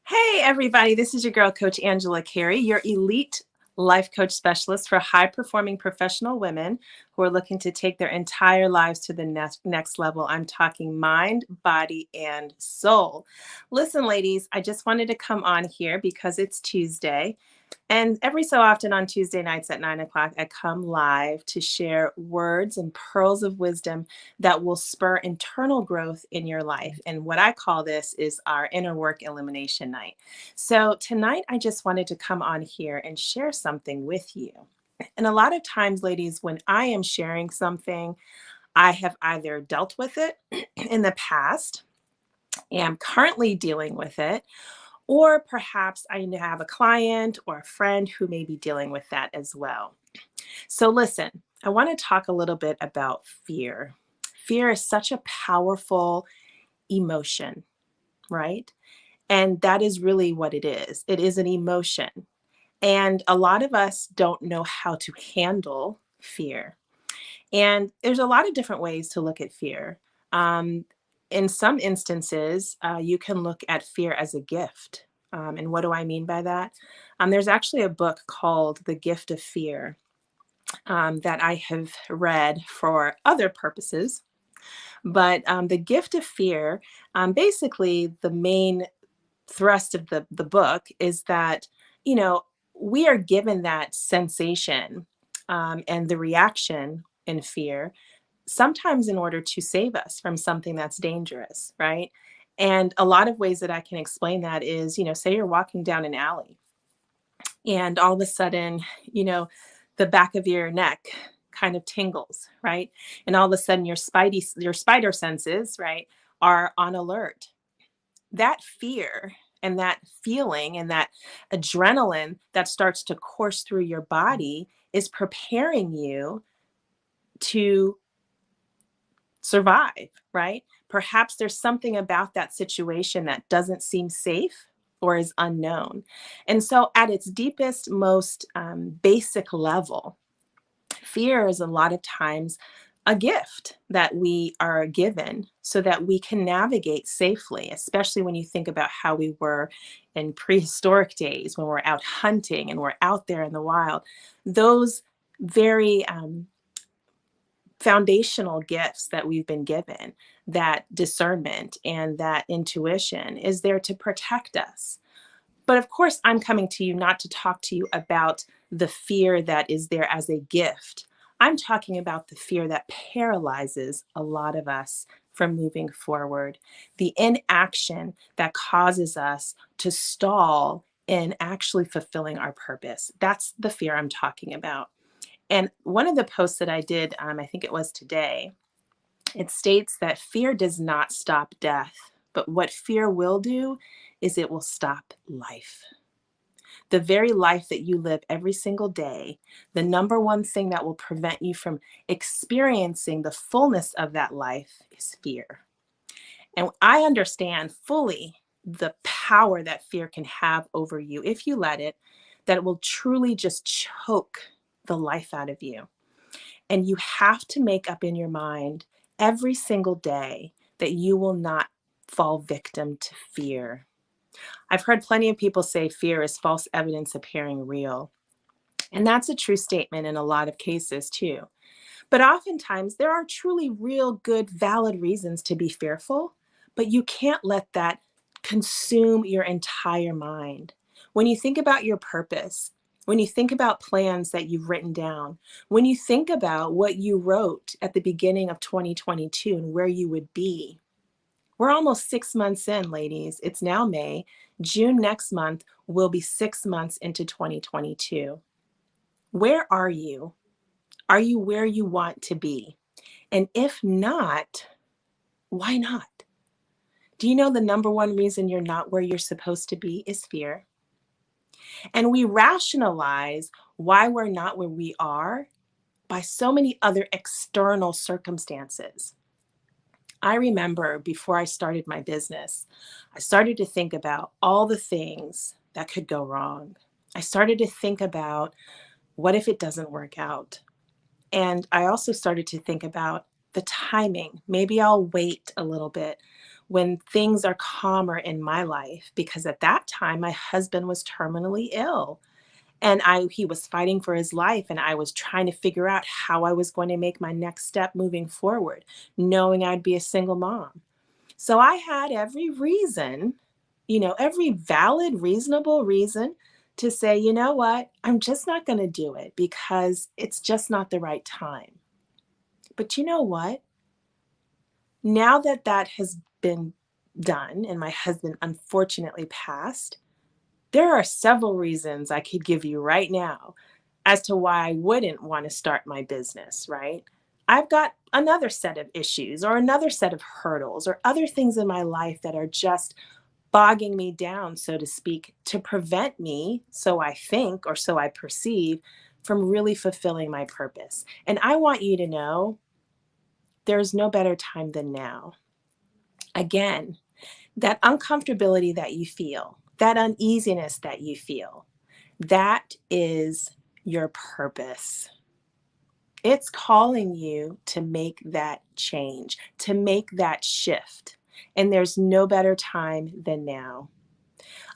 Hey, everybody, this is your girl, Coach Angela Carey, your elite life coach specialist for high performing professional women who are looking to take their entire lives to the next level. I'm talking mind, body, and soul. Listen, ladies, I just wanted to come on here because it's Tuesday. And every so often on Tuesday nights at 9 o'clock, I come live to share words and pearls of wisdom that will spur internal growth in your life. And what I call this is our inner work elimination night. So tonight, I just wanted to come on here and share something with you. And a lot of times, ladies, when I am sharing something, I have either dealt with it in the past, am currently dealing with it, or perhaps I have a client or a friend who may be dealing with that as well. So, listen, I want to talk a little bit about fear. Fear is such a powerful emotion, right? And that is really what it is. It is an emotion. And a lot of us don't know how to handle fear. And there's a lot of different ways to look at fear. Um, in some instances, you can look at fear as a gift. And what do I mean by that? There's actually a book called The Gift of Fear that I have read for other purposes. But The Gift of Fear, basically, the main thrust of the book is that, you know, we are given that sensation and the reaction in fear sometimes in order to save us from something that's dangerous, right? And a lot of ways that I can explain that is, say you're walking down an alley and all of a sudden, the back of your neck kind of tingles, right? And all of a sudden your spider senses, right, are on alert. That fear and that feeling and that adrenaline that starts to course through your body is preparing you to survive, right? Perhaps there's something about that situation that doesn't seem safe or is unknown. And so, at its deepest, most basic level, fear is a lot of times a gift that we are given so that we can navigate safely, especially when you think about how we were in prehistoric days when we're out hunting and we're out there in the wild. Those very foundational gifts that we've been given, that discernment and that intuition, is there to protect us. But of course, I'm coming to you not to talk to you about the fear that is there as a gift. I'm talking about the fear that paralyzes a lot of us from moving forward, the inaction that causes us to stall in actually fulfilling our purpose. That's the fear I'm talking about. And one of the posts that I did, I think it was today, it states that fear does not stop death, but what fear will do is it will stop life. The very life that you live every single day, the number one thing that will prevent you from experiencing the fullness of that life is fear. And I understand fully the power that fear can have over you if you let it, that it will truly just choke the life out of you. And you have to make up in your mind every single day that you will not fall victim to fear. I've heard plenty of people say fear is false evidence appearing real. And that's a true statement in a lot of cases, too. But oftentimes, there are truly real, good, valid reasons to be fearful, but you can't let that consume your entire mind. When you think about your purpose, when you think about plans that you've written down, when you think about what you wrote at the beginning of 2022 and where you would be, we're almost 6 months in, ladies. It's now May. June next month will be 6 months into 2022. Where are you? Are you where you want to be? And if not, why not? Do you know the number one reason you're not where you're supposed to be is fear? And we rationalize why we're not where we are by so many other external circumstances. I remember before I started my business, I started to think about all the things that could go wrong. I started to think about what if it doesn't work out? And I also started to think about the timing. Maybe I'll wait a little bit. when things are calmer in my life, because at that time my husband was terminally ill and he was fighting for his life, and I was trying to figure out how I was going to make my next step moving forward, knowing I'd be a single mom. So I had every reason, every valid, reasonable reason to say, you know what, I'm just not going to do it because it's just not the right time. But you know what? Now that that has been done and my husband unfortunately passed, there are several reasons I could give you right now as to why I wouldn't want to start my business, right? I've got another set of issues or another set of hurdles or other things in my life that are just bogging me down, so to speak, to prevent me, so I think or so I perceive, from really fulfilling my purpose. And I want you to know there's no better time than now. Again, that uncomfortability that you feel, that uneasiness that you feel, that is your purpose. It's calling you to make that change, to make that shift. And there's no better time than now.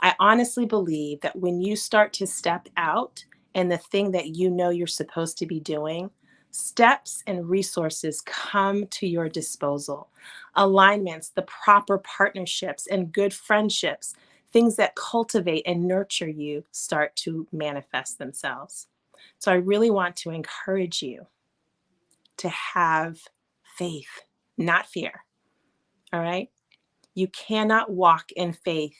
I honestly believe that when you start to step out and the thing that you know you're supposed to be doing, steps and resources come to your disposal. Alignments, the proper partnerships, and good friendships, things that cultivate and nurture you, start to manifest themselves. So I really want to encourage you to have faith, not fear. All right? You cannot walk in faith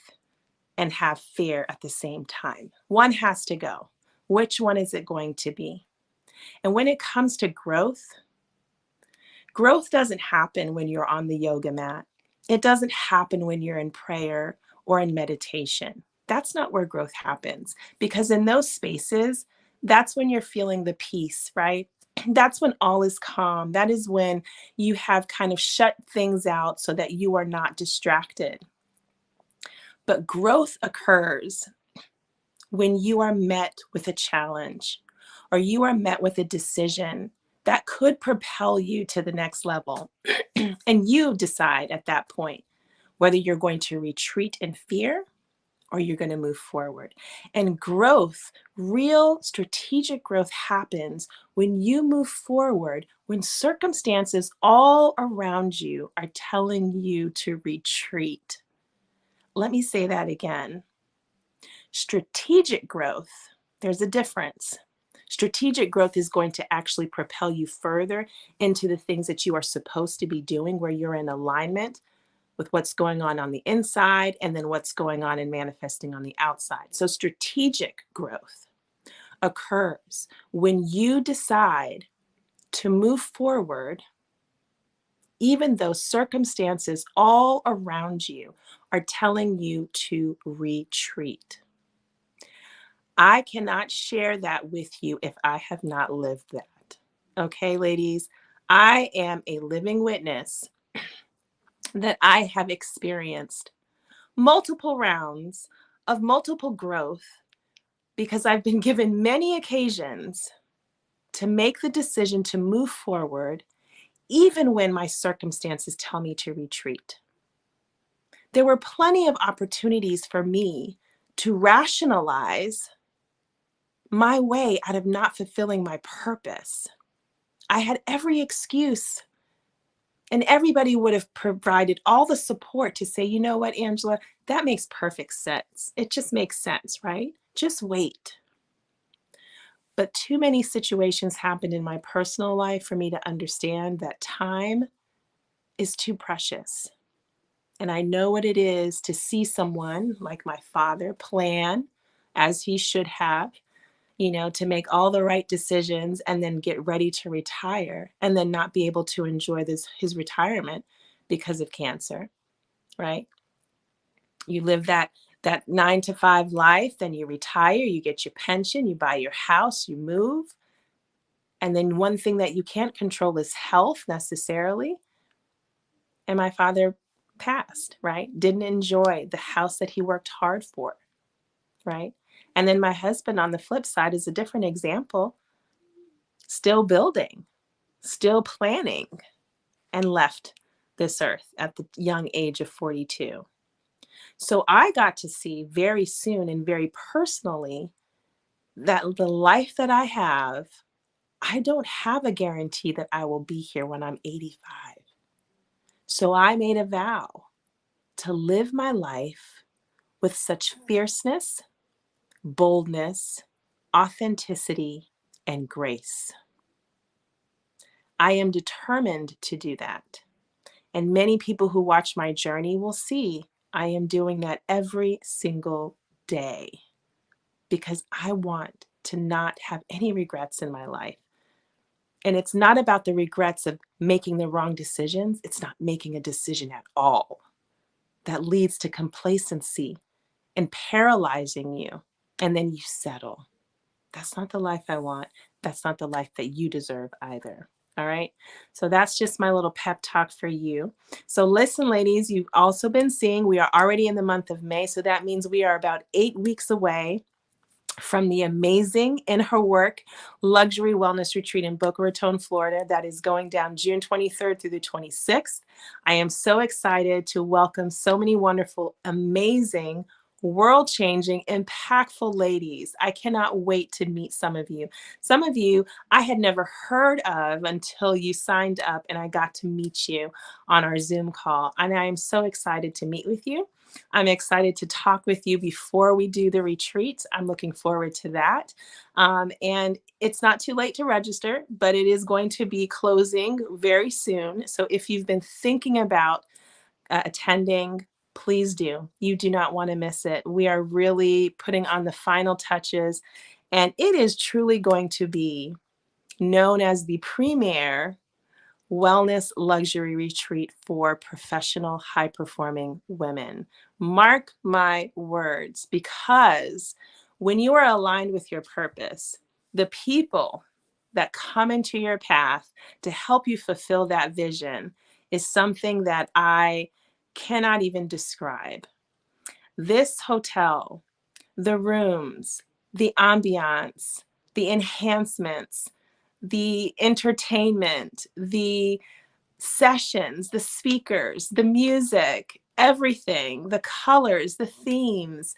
and have fear at the same time. One has to go. Which one is it going to be? And when it comes to growth, growth doesn't happen when you're on the yoga mat. It doesn't happen when you're in prayer or in meditation. That's not where growth happens, because in those spaces, that's when you're feeling the peace, right? That's when all is calm. That is when you have kind of shut things out so that you are not distracted. But growth occurs when you are met with a challenge or you are met with a decision that could propel you to the next level. And you decide at that point whether you're going to retreat in fear or you're going to move forward. And growth, real strategic growth, happens when you move forward, when circumstances all around you are telling you to retreat. Let me say that again. Strategic growth, there's a difference. Strategic growth is going to actually propel you further into the things that you are supposed to be doing, where you're in alignment with what's going on the inside and then what's going on and manifesting on the outside. So strategic growth occurs when you decide to move forward, even though circumstances all around you are telling you to retreat. I cannot share that with you if I have not lived that. Okay, ladies, I am a living witness that I have experienced multiple rounds of multiple growth because I've been given many occasions to make the decision to move forward, even when my circumstances tell me to retreat. There were plenty of opportunities for me to rationalize my way out of not fulfilling my purpose. I had every excuse, and everybody would have provided all the support to say, you know what, Angela, that makes perfect sense. It just makes sense, right? Just wait. But too many situations happened in my personal life for me to understand that time is too precious. And I know what it is to see someone like my father plan as he should have, to make all the right decisions and then get ready to retire and then not be able to enjoy his retirement because of cancer, right? You live that 9 to 5 life, then you retire, you get your pension, you buy your house, you move. And then one thing that you can't control is health necessarily. And my father passed, right? Didn't enjoy the house that he worked hard for, right? And then my husband, on the flip side, is a different example, still building, still planning, and left this earth at the young age of 42. So I got to see very soon and very personally that the life that I have, I don't have a guarantee that I will be here when I'm 85. So I made a vow to live my life with such fierceness, boldness, authenticity, and grace. I am determined to do that. And many people who watch my journey will see I am doing that every single day because I want to not have any regrets in my life. And it's not about the regrets of making the wrong decisions. It's not making a decision at all. That leads to complacency and paralyzing you. And then you settle. That's not the life I want. That's not the life that you deserve either. All right. So that's just my little pep talk for you. So listen, ladies, you've also been seeing we are already in the month of May. So that means we are about 8 weeks away from the amazing In Her Work luxury wellness retreat in Boca Raton, Florida, that is going down June 23rd through the 26th. I am so excited to welcome so many wonderful, amazing, world-changing, impactful ladies. I cannot wait to meet some of you. Some of you I had never heard of until you signed up and I got to meet you on our Zoom call. And I am so excited to meet with you. I'm excited to talk with you before we do the retreat. I'm looking forward to that. And it's not too late to register, but it is going to be closing very soon. So if you've been thinking about attending, please do. You do not want to miss it. We are really putting on the final touches, and it is truly going to be known as the premier wellness luxury retreat for professional high performing women. Mark my words, because when you are aligned with your purpose, the people that come into your path to help you fulfill that vision is something that I cannot even describe. This hotel, the rooms, the ambiance, the enhancements, the entertainment, the sessions, the speakers, the music, everything, the colors, the themes.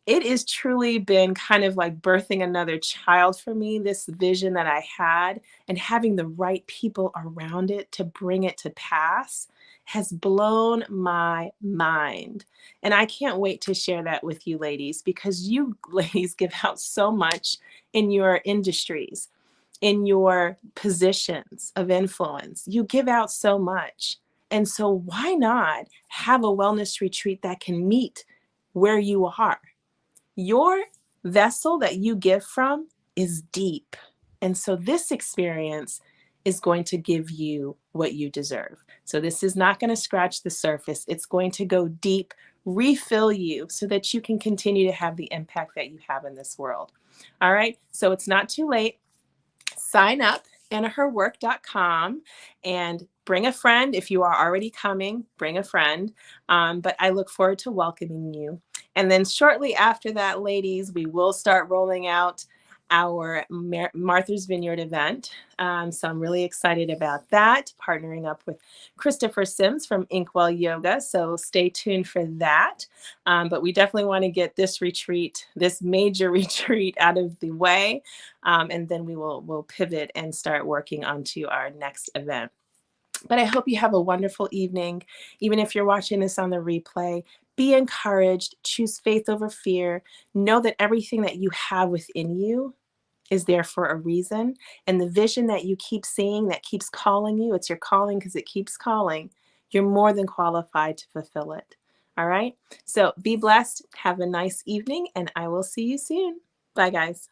It has truly been kind of like birthing another child for me, this vision that I had, and having the right people around it to bring it to pass has blown my mind. And I can't wait to share that with you ladies, because you ladies give out so much in your industries, in your positions of influence. You give out so much. And so why not have a wellness retreat that can meet where you are? Your vessel that you give from is deep. And so this experience is going to give you what you deserve. So this is not going to scratch the surface. It's going to go deep, refill you so that you can continue to have the impact that you have in this world. All right. So it's not too late. Sign up inherwork.com and bring a friend. If you are already coming, bring a friend. But I look forward to welcoming you. And then shortly after that, ladies, we will start rolling out our Martha's Vineyard event. So I'm really excited about that, partnering up with Christopher Sims from Inkwell Yoga. So stay tuned for that. But we definitely want to get this retreat, this major retreat out of the way. And then we'll pivot and start working onto our next event. But I hope you have a wonderful evening. Even if you're watching this on the replay, be encouraged, choose faith over fear. Know that everything that you have within you is there for a reason. And the vision that you keep seeing that keeps calling you, it's your calling because it keeps calling. You're more than qualified to fulfill it. All right. So be blessed. Have a nice evening, and I will see you soon. Bye, guys.